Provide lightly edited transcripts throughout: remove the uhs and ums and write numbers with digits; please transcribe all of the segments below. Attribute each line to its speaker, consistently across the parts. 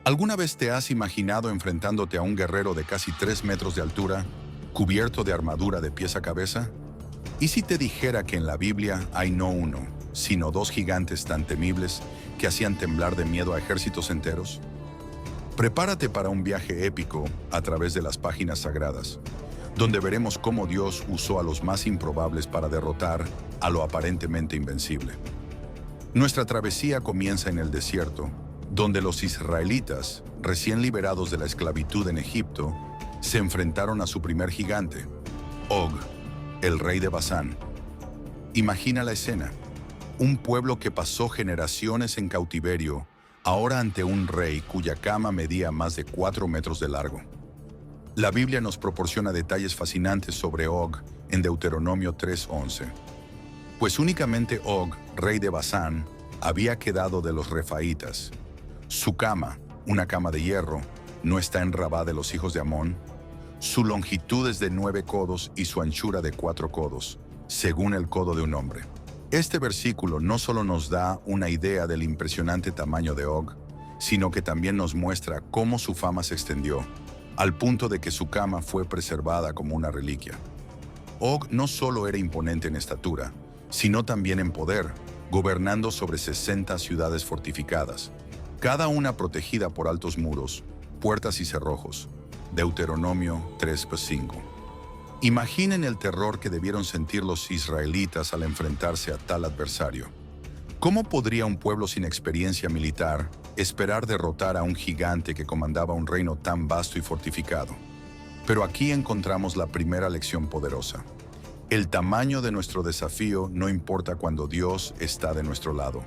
Speaker 1: ¿Alguna vez te has imaginado enfrentándote a un guerrero de casi 3 metros de altura, cubierto de armadura de pies a cabeza? ¿Y si te dijera que en la Biblia hay no uno, sino dos gigantes tan temibles que hacían temblar de miedo a ejércitos enteros? Prepárate para un viaje épico a través de las páginas sagradas, donde veremos cómo Dios usó a los más improbables para derrotar a lo aparentemente invencible. Nuestra travesía comienza en el desierto, donde los israelitas, recién liberados de la esclavitud en Egipto, se enfrentaron a su primer gigante, Og, el rey de Basán. Imagina la escena: un pueblo que pasó generaciones en cautiverio, ahora ante un rey cuya cama medía más de 4 metros de largo. La Biblia nos proporciona detalles fascinantes sobre Og en Deuteronomio 3:11. Pues únicamente Og, rey de Basán, había quedado de los refaítas. Su cama, una cama de hierro, no está en Rabá de los hijos de Amón. Su longitud es de 9 codos y su anchura de 4 codos, según el codo de un hombre. Este versículo no solo nos da una idea del impresionante tamaño de Og, sino que también nos muestra cómo su fama se extendió, al punto de que su cama fue preservada como una reliquia. Og no solo era imponente en estatura, sino también en poder, gobernando sobre 60 ciudades fortificadas, cada una protegida por altos muros, puertas y cerrojos. Deuteronomio 3:5. Imaginen el terror que debieron sentir los israelitas al enfrentarse a tal adversario. ¿Cómo podría un pueblo sin experiencia militar esperar derrotar a un gigante que comandaba un reino tan vasto y fortificado? Pero aquí encontramos la primera lección poderosa. El tamaño de nuestro desafío no importa cuando Dios está de nuestro lado.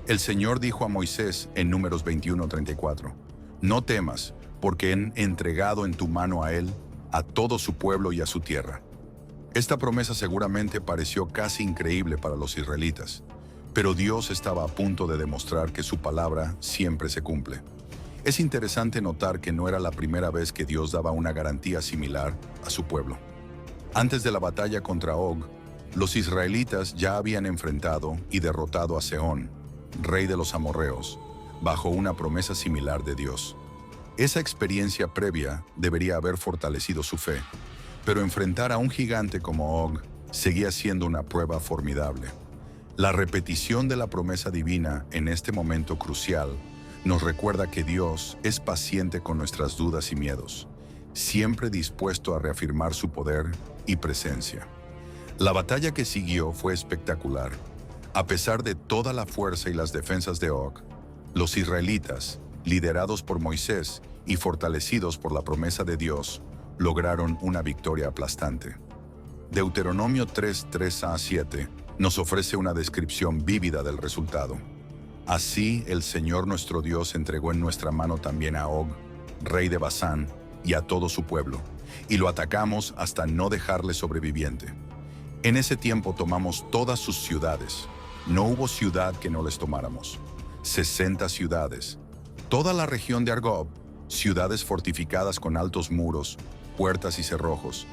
Speaker 1: El Señor dijo a Moisés en Números 21:34, «No temas, porque he entregado en tu mano a él, a todo su pueblo y a su tierra». Esta promesa seguramente pareció casi increíble para los israelitas, pero Dios estaba a punto de demostrar que su palabra siempre se cumple. Es interesante notar que no era la primera vez que Dios daba una garantía similar a su pueblo. Antes de la batalla contra Og, los israelitas ya habían enfrentado y derrotado a Sehón, rey de los amorreos, bajo una promesa similar de Dios. Esa experiencia previa debería haber fortalecido su fe, pero enfrentar a un gigante como Og seguía siendo una prueba formidable. La repetición de la promesa divina en este momento crucial nos recuerda que Dios es paciente con nuestras dudas y miedos, siempre dispuesto a reafirmar su poder y presencia. La batalla que siguió fue espectacular. A pesar de toda la fuerza y las defensas de Og, los israelitas, liderados por Moisés y fortalecidos por la promesa de Dios, lograron una victoria aplastante. Deuteronomio 3:3-7 nos ofrece una descripción vívida del resultado. Así el Señor nuestro Dios entregó en nuestra mano también a Og, rey de Basán, y a todo su pueblo, y lo atacamos hasta no dejarle sobreviviente. En ese tiempo tomamos todas sus ciudades. No hubo ciudad que no les tomáramos. 60 ciudades. Toda la región de Argob, ciudades fortificadas con altos muros, puertas y cerrojos,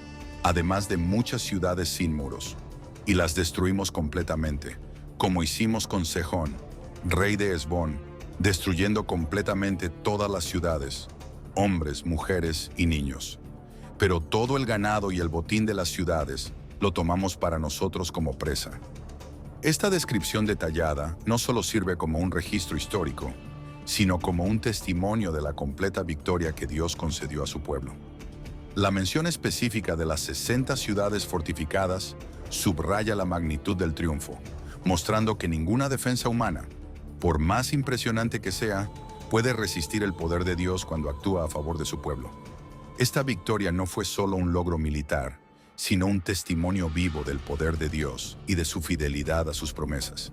Speaker 1: además de muchas ciudades sin muros. Y las destruimos completamente, como hicimos con Sehón, rey de Hesbón, destruyendo completamente todas las ciudades, hombres, mujeres y niños. Pero todo el ganado y el botín de las ciudades lo tomamos para nosotros como presa. Esta descripción detallada no solo sirve como un registro histórico, sino como un testimonio de la completa victoria que Dios concedió a su pueblo. La mención específica de las 60 ciudades fortificadas subraya la magnitud del triunfo, mostrando que ninguna defensa humana, por más impresionante que sea, puede resistir el poder de Dios cuando actúa a favor de su pueblo. Esta victoria no fue solo un logro militar, sino un testimonio vivo del poder de Dios y de su fidelidad a sus promesas.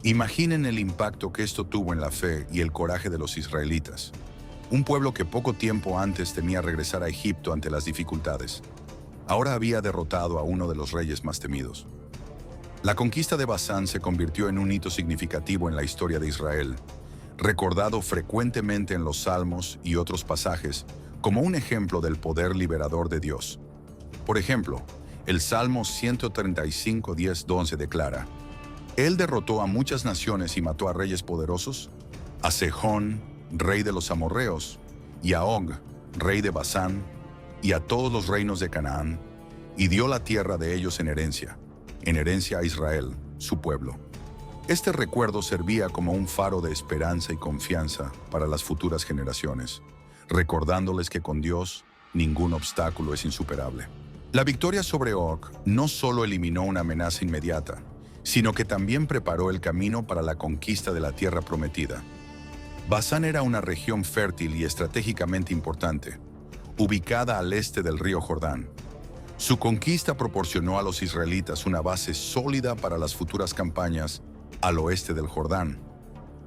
Speaker 1: Imaginen el impacto que esto tuvo en la fe y el coraje de los israelitas, un pueblo que poco tiempo antes temía regresar a Egipto ante las dificultades. Ahora había derrotado a uno de los reyes más temidos. La conquista de Basán se convirtió en un hito significativo en la historia de Israel, recordado frecuentemente en los Salmos y otros pasajes como un ejemplo del poder liberador de Dios. Por ejemplo, el Salmo 135:10-11 declara: «Él derrotó a muchas naciones y mató a reyes poderosos, a Sehón, rey de los amorreos, y a Og, rey de Basán, y a todos los reinos de Canaán, y dio la tierra de ellos en herencia a Israel, su pueblo. Este recuerdo servía como un faro de esperanza y confianza para las futuras generaciones, recordándoles que con Dios ningún obstáculo es insuperable. La victoria sobre Og no solo eliminó una amenaza inmediata, sino que también preparó el camino para la conquista de la tierra prometida. Basán era una región fértil y estratégicamente importante, ubicada al este del río Jordán. Su conquista proporcionó a los israelitas una base sólida para las futuras campañas al oeste del Jordán.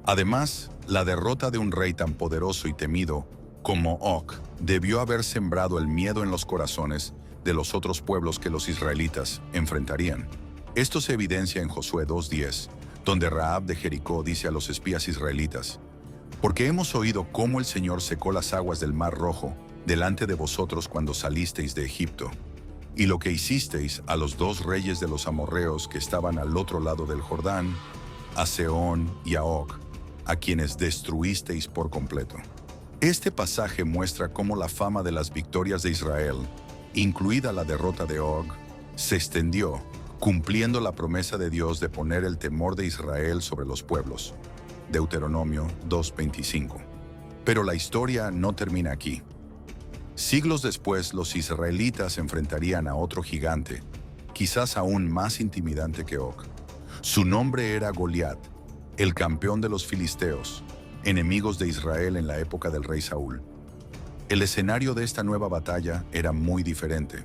Speaker 1: Además, la derrota de un rey tan poderoso y temido como Og debió haber sembrado el miedo en los corazones de los otros pueblos que los israelitas enfrentarían. Esto se evidencia en Josué 2:10, donde Rahab de Jericó dice a los espías israelitas: «Porque hemos oído cómo el Señor secó las aguas del Mar Rojo delante de vosotros cuando salisteis de Egipto, y lo que hicisteis a los dos reyes de los amorreos que estaban al otro lado del Jordán, a Sehón y a Og, a quienes destruisteis por completo». Este pasaje muestra cómo la fama de las victorias de Israel, incluida la derrota de Og, se extendió, cumpliendo la promesa de Dios de poner el temor de Israel sobre los pueblos. Deuteronomio 2:25. Pero la historia no termina aquí. Siglos después, los israelitas enfrentarían a otro gigante, quizás aún más intimidante que Og. Su nombre era Goliat, el campeón de los filisteos, enemigos de Israel en la época del rey Saúl. El escenario de esta nueva batalla era muy diferente.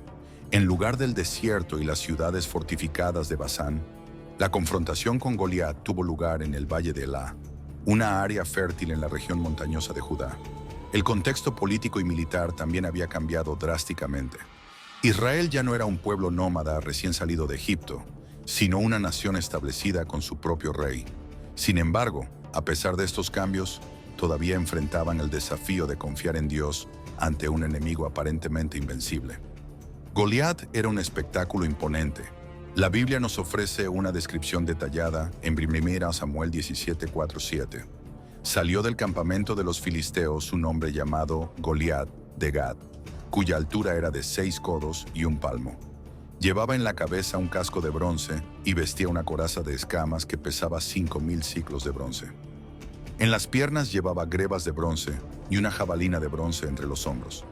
Speaker 1: En lugar del desierto y las ciudades fortificadas de Basán, la confrontación con Goliat tuvo lugar en el valle de Elá, una área fértil en la región montañosa de Judá. El contexto político y militar también había cambiado drásticamente. Israel ya no era un pueblo nómada recién salido de Egipto, sino una nación establecida con su propio rey. Sin embargo, a pesar de estos cambios, todavía enfrentaban el desafío de confiar en Dios ante un enemigo aparentemente invencible. Goliat era un espectáculo imponente. La Biblia nos ofrece una descripción detallada en 1 Samuel 17:4-7. Salió del campamento de los filisteos un hombre llamado Goliat de Gat, cuya altura era de 6 codos y un palmo. Llevaba en la cabeza un casco de bronce y vestía una coraza de escamas que pesaba 5,000 siclos de bronce. En las piernas llevaba grebas de bronce y una jabalina de bronce entre los hombros.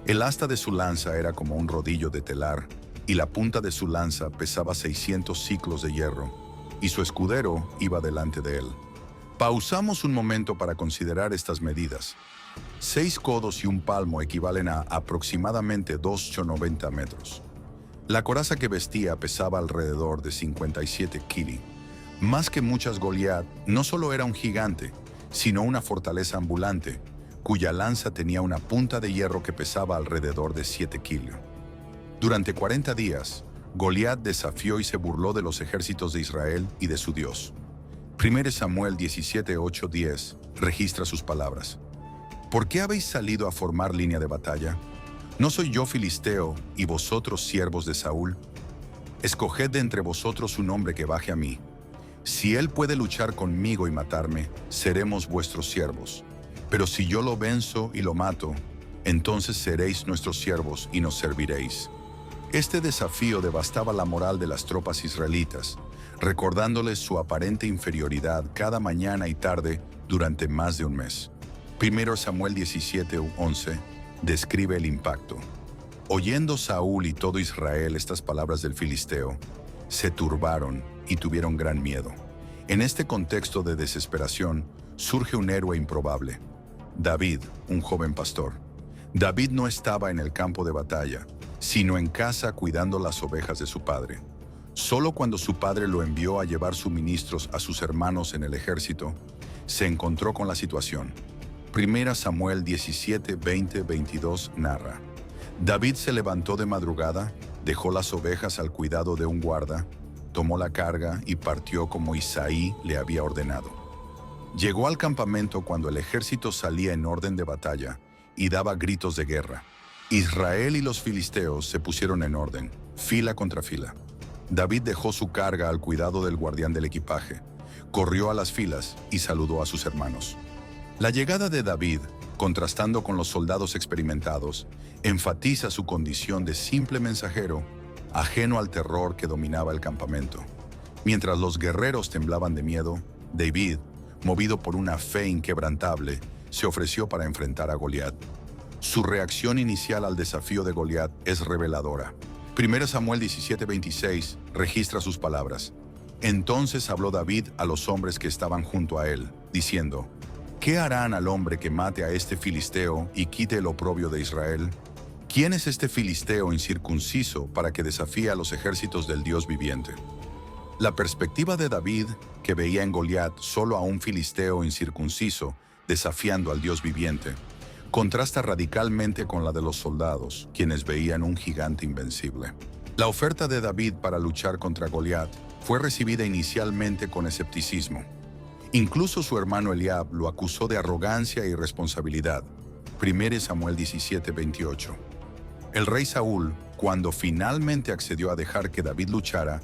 Speaker 1: El asta de su lanza era como un rodillo de telar, y la punta de su lanza pesaba 600 siclos de hierro, y su escudero iba delante de él. Pausamos un momento para considerar estas medidas. 6 codos y un palmo equivalen a aproximadamente 2,90 metros. La coraza que vestía pesaba alrededor de 57 kili. Más que muchas, Goliat no solo era un gigante, sino una fortaleza ambulante, cuya lanza tenía una punta de hierro que pesaba alrededor de 7 kilos. Durante 40 días, Goliat desafió y se burló de los ejércitos de Israel y de su Dios. 1 Samuel 17:8-10 registra sus palabras. ¿Por qué habéis salido a formar línea de batalla? ¿No soy yo filisteo y vosotros siervos de Saúl? Escoged de entre vosotros un hombre que baje a mí. Si él puede luchar conmigo y matarme, seremos vuestros siervos. Pero si yo lo venzo y lo mato, entonces seréis nuestros siervos y nos serviréis. Este desafío devastaba la moral de las tropas israelitas, recordándoles su aparente inferioridad cada mañana y tarde durante más de un mes. 1 Samuel 17:11 describe el impacto. Oyendo Saúl y todo Israel estas palabras del filisteo, se turbaron y tuvieron gran miedo. En este contexto de desesperación, surge un héroe improbable: David, un joven pastor. David no estaba en el campo de batalla, sino en casa cuidando las ovejas de su padre. Solo cuando su padre lo envió a llevar suministros a sus hermanos en el ejército, se encontró con la situación. 1 Samuel 17, 20, 22 narra: David se levantó de madrugada, dejó las ovejas al cuidado de un guarda, tomó la carga y partió como Isaí le había ordenado. Llegó al campamento cuando el ejército salía en orden de batalla y daba gritos de guerra. Israel y los filisteos se pusieron en orden, fila contra fila. David dejó su carga al cuidado del guardián del equipaje, corrió a las filas y saludó a sus hermanos. La llegada de David, contrastando con los soldados experimentados, enfatiza su condición de simple mensajero, ajeno al terror que dominaba el campamento. Mientras los guerreros temblaban de miedo, David, movido por una fe inquebrantable, se ofreció para enfrentar a Goliat. Su reacción inicial al desafío de Goliat es reveladora. 1 Samuel 17:26 registra sus palabras. Entonces habló David a los hombres que estaban junto a él, diciendo: ¿Qué harán al hombre que mate a este filisteo y quite el oprobio de Israel? ¿Quién es este filisteo incircunciso para que desafíe a los ejércitos del Dios viviente? La perspectiva de David, que veía en Goliat solo a un filisteo incircunciso desafiando al Dios viviente, contrasta radicalmente con la de los soldados, quienes veían un gigante invencible. La oferta de David para luchar contra Goliat fue recibida inicialmente con escepticismo. Incluso su hermano Eliab lo acusó de arrogancia e irresponsabilidad. 1 Samuel 17:28. El rey Saúl, cuando finalmente accedió a dejar que David luchara,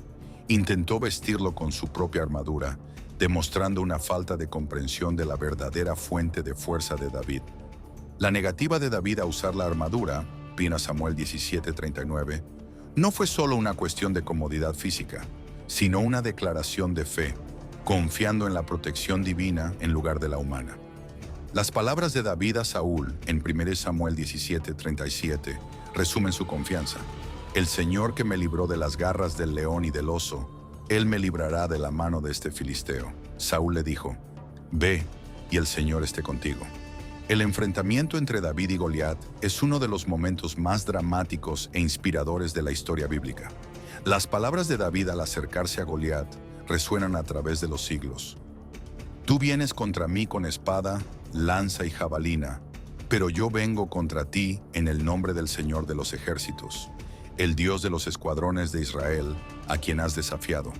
Speaker 1: intentó vestirlo con su propia armadura, demostrando una falta de comprensión de la verdadera fuente de fuerza de David. La negativa de David a usar la armadura, 1 Samuel 17:39, no fue solo una cuestión de comodidad física, sino una declaración de fe, confiando en la protección divina en lugar de la humana. Las palabras de David a Saúl en 1 Samuel 17:37 resumen su confianza. El Señor que me libró de las garras del león y del oso, Él me librará de la mano de este filisteo. Saúl le dijo: Ve, y el Señor esté contigo. El enfrentamiento entre David y Goliat es uno de los momentos más dramáticos e inspiradores de la historia bíblica. Las palabras de David al acercarse a Goliat resuenan a través de los siglos. Tú vienes contra mí con espada, lanza y jabalina, pero yo vengo contra ti en el nombre del Señor de los ejércitos, el Dios de los escuadrones de Israel, a quien has desafiado.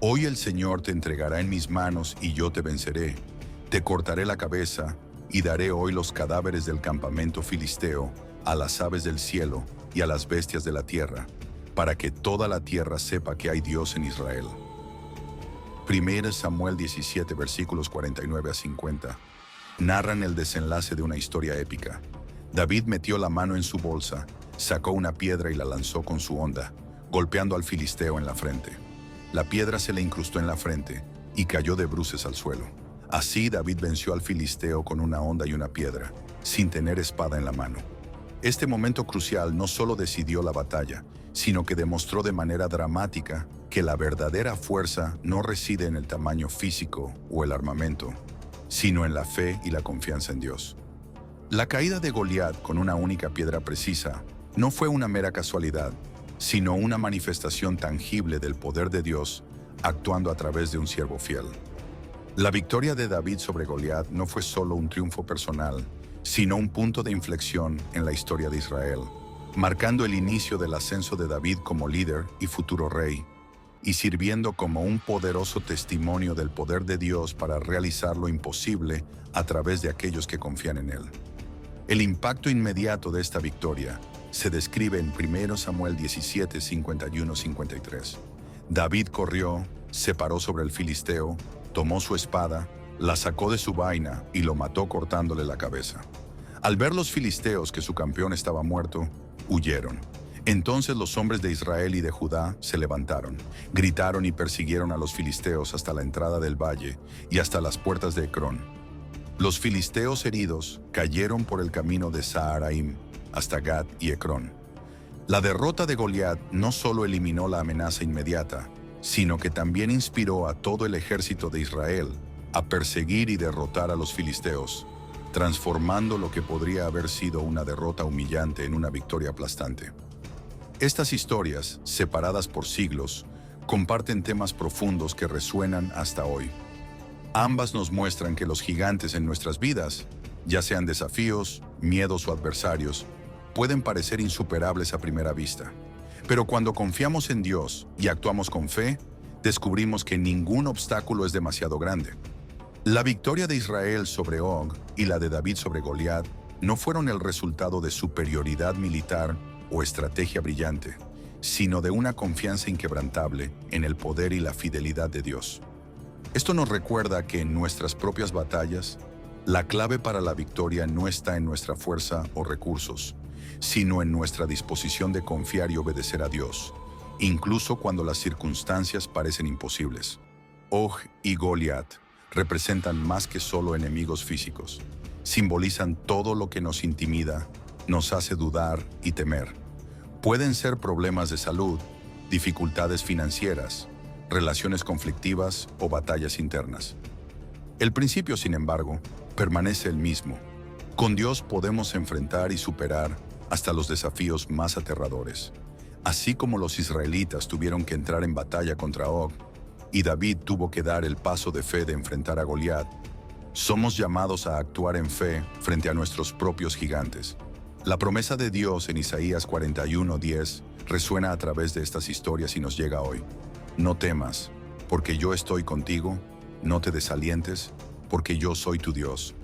Speaker 1: Hoy el Señor te entregará en mis manos y yo te venceré. Te cortaré la cabeza y daré hoy los cadáveres del campamento filisteo a las aves del cielo y a las bestias de la tierra, para que toda la tierra sepa que hay Dios en Israel. 1 Samuel 17, versículos 49 a 50, narran el desenlace de una historia épica. David metió la mano en su bolsa, sacó una piedra y la lanzó con su honda, golpeando al filisteo en la frente. La piedra se le incrustó en la frente y cayó de bruces al suelo. Así David venció al filisteo con una honda y una piedra, sin tener espada en la mano. Este momento crucial no solo decidió la batalla, sino que demostró de manera dramática que la verdadera fuerza no reside en el tamaño físico o el armamento, sino en la fe y la confianza en Dios. La caída de Goliat con una única piedra precisa no fue una mera casualidad, sino una manifestación tangible del poder de Dios actuando a través de un siervo fiel. La victoria de David sobre Goliat no fue solo un triunfo personal, sino un punto de inflexión en la historia de Israel, marcando el inicio del ascenso de David como líder y futuro rey, y sirviendo como un poderoso testimonio del poder de Dios para realizar lo imposible a través de aquellos que confían en Él. El impacto inmediato de esta victoria se describe en 1 Samuel 17, 51-53. David corrió, se paró sobre el filisteo, tomó su espada, la sacó de su vaina y lo mató cortándole la cabeza. Al ver los filisteos que su campeón estaba muerto, huyeron. Entonces los hombres de Israel y de Judá se levantaron, gritaron y persiguieron a los filisteos hasta la entrada del valle y hasta las puertas de Ecrón. Los filisteos heridos cayeron por el camino de Saharaim hasta Gat y Ecrón. La derrota de Goliat no solo eliminó la amenaza inmediata, sino que también inspiró a todo el ejército de Israel a perseguir y derrotar a los filisteos, transformando lo que podría haber sido una derrota humillante en una victoria aplastante. Estas historias, separadas por siglos, comparten temas profundos que resuenan hasta hoy. Ambas nos muestran que los gigantes en nuestras vidas, ya sean desafíos, miedos o adversarios, pueden parecer insuperables a primera vista. Pero cuando confiamos en Dios y actuamos con fe, descubrimos que ningún obstáculo es demasiado grande. La victoria de Israel sobre Og y la de David sobre Goliat no fueron el resultado de superioridad militar o estrategia brillante, sino de una confianza inquebrantable en el poder y la fidelidad de Dios. Esto nos recuerda que en nuestras propias batallas, La clave para la victoria no está en nuestra fuerza o recursos, sino en nuestra disposición de confiar y obedecer a Dios, incluso cuando las circunstancias parecen imposibles. Og y Goliat representan más que solo enemigos físicos. Simbolizan todo lo que nos intimida, nos hace dudar y temer. Pueden ser problemas de salud, dificultades financieras, relaciones conflictivas o batallas internas. El principio, sin embargo, permanece el mismo. Con Dios podemos enfrentar y superar hasta los desafíos más aterradores. Así como los israelitas tuvieron que entrar en batalla contra Og, y David tuvo que dar el paso de fe de enfrentar a Goliat, somos llamados a actuar en fe frente a nuestros propios gigantes. La promesa de Dios en Isaías 41:10 resuena a través de estas historias y nos llega hoy. No temas, porque yo estoy contigo, no te desalientes, porque yo soy tu Dios.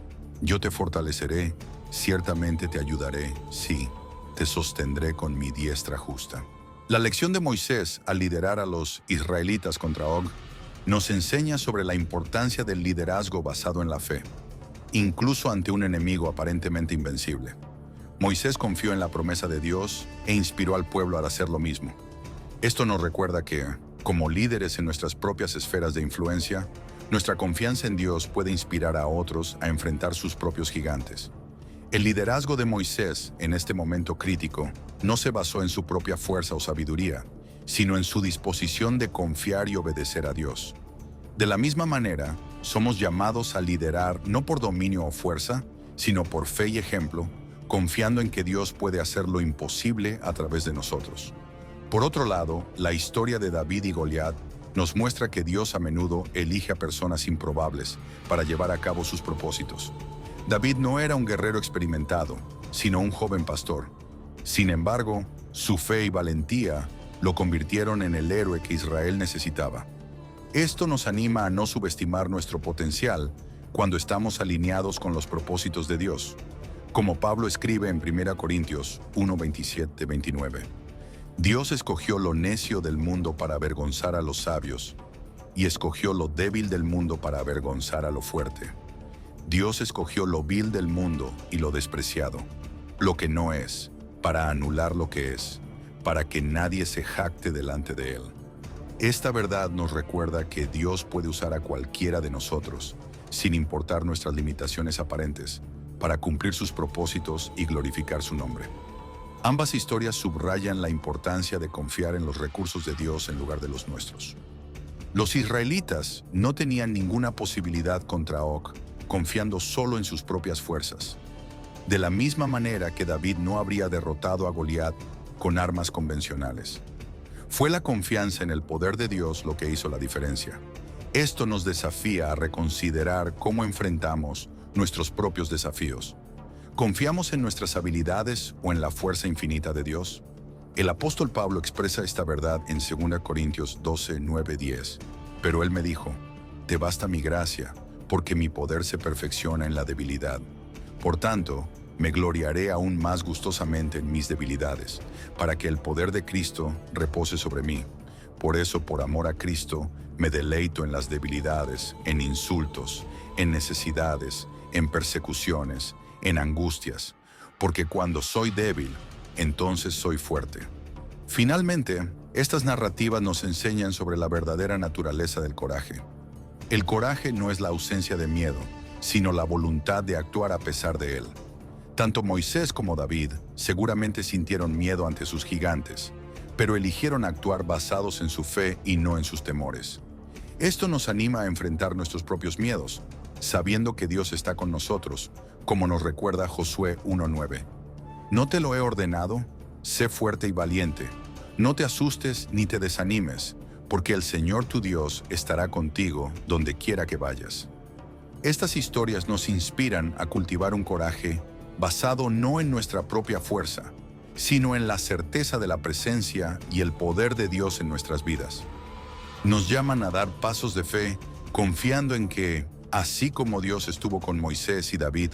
Speaker 1: Yo te fortaleceré, ciertamente te ayudaré, sí, te sostendré con mi diestra justa. La lección de Moisés al liderar a los israelitas contra Og nos enseña sobre la importancia del liderazgo basado en la fe, incluso ante un enemigo aparentemente invencible. Moisés confió en la promesa de Dios e inspiró al pueblo a hacer lo mismo. Esto nos recuerda que, como líderes en nuestras propias esferas de influencia, nuestra confianza en Dios puede inspirar a otros a enfrentar sus propios gigantes. El liderazgo de Moisés en este momento crítico no se basó en su propia fuerza o sabiduría, sino en su disposición de confiar y obedecer a Dios. De la misma manera, somos llamados a liderar no por dominio o fuerza, sino por fe y ejemplo, confiando en que Dios puede hacer lo imposible a través de nosotros. Por otro lado, la historia de David y Goliat nos muestra que Dios a menudo elige a personas improbables para llevar a cabo sus propósitos. David no era un guerrero experimentado, sino un joven pastor. Sin embargo, su fe y valentía lo convirtieron en el héroe que Israel necesitaba. Esto nos anima a no subestimar nuestro potencial cuando estamos alineados con los propósitos de Dios. Como Pablo escribe en 1 Corintios 1:27-29. Dios escogió lo necio del mundo para avergonzar a los sabios, y escogió lo débil del mundo para avergonzar a lo fuerte. Dios escogió lo vil del mundo y lo despreciado, lo que no es, para anular lo que es, para que nadie se jacte delante de él. Esta verdad nos recuerda que Dios puede usar a cualquiera de nosotros, sin importar nuestras limitaciones aparentes, para cumplir sus propósitos y glorificar su nombre. Ambas historias subrayan la importancia de confiar en los recursos de Dios en lugar de los nuestros. Los israelitas no tenían ninguna posibilidad contra Og, confiando solo en sus propias fuerzas. De la misma manera que David no habría derrotado a Goliat con armas convencionales. Fue la confianza en el poder de Dios lo que hizo la diferencia. Esto nos desafía a reconsiderar cómo enfrentamos nuestros propios desafíos. ¿Confiamos en nuestras habilidades o en la fuerza infinita de Dios? El apóstol Pablo expresa esta verdad en 2 Corintios 12:9-10. Pero él me dijo, te basta mi gracia, porque mi poder se perfecciona en la debilidad. Por tanto, me gloriaré aún más gustosamente en mis debilidades, para que el poder de Cristo repose sobre mí. Por eso, por amor a Cristo, me deleito en las debilidades, en insultos, en necesidades, en persecuciones, en angustias, porque cuando soy débil, entonces soy fuerte. Finalmente, estas narrativas nos enseñan sobre la verdadera naturaleza del coraje. El coraje no es la ausencia de miedo, sino la voluntad de actuar a pesar de él. Tanto Moisés como David seguramente sintieron miedo ante sus gigantes, pero eligieron actuar basados en su fe y no en sus temores. Esto nos anima a enfrentar nuestros propios miedos, sabiendo que Dios está con nosotros, como nos recuerda Josué 1:9. ¿No te lo he ordenado? Sé fuerte y valiente. No te asustes ni te desanimes, porque el Señor tu Dios estará contigo donde quiera que vayas. Estas historias nos inspiran a cultivar un coraje basado no en nuestra propia fuerza, sino en la certeza de la presencia y el poder de Dios en nuestras vidas. Nos llaman a dar pasos de fe, confiando en que, así como Dios estuvo con Moisés y David,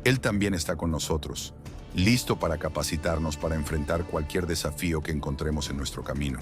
Speaker 1: Él también está con nosotros, listo para capacitarnos para enfrentar cualquier desafío que encontremos en nuestro camino.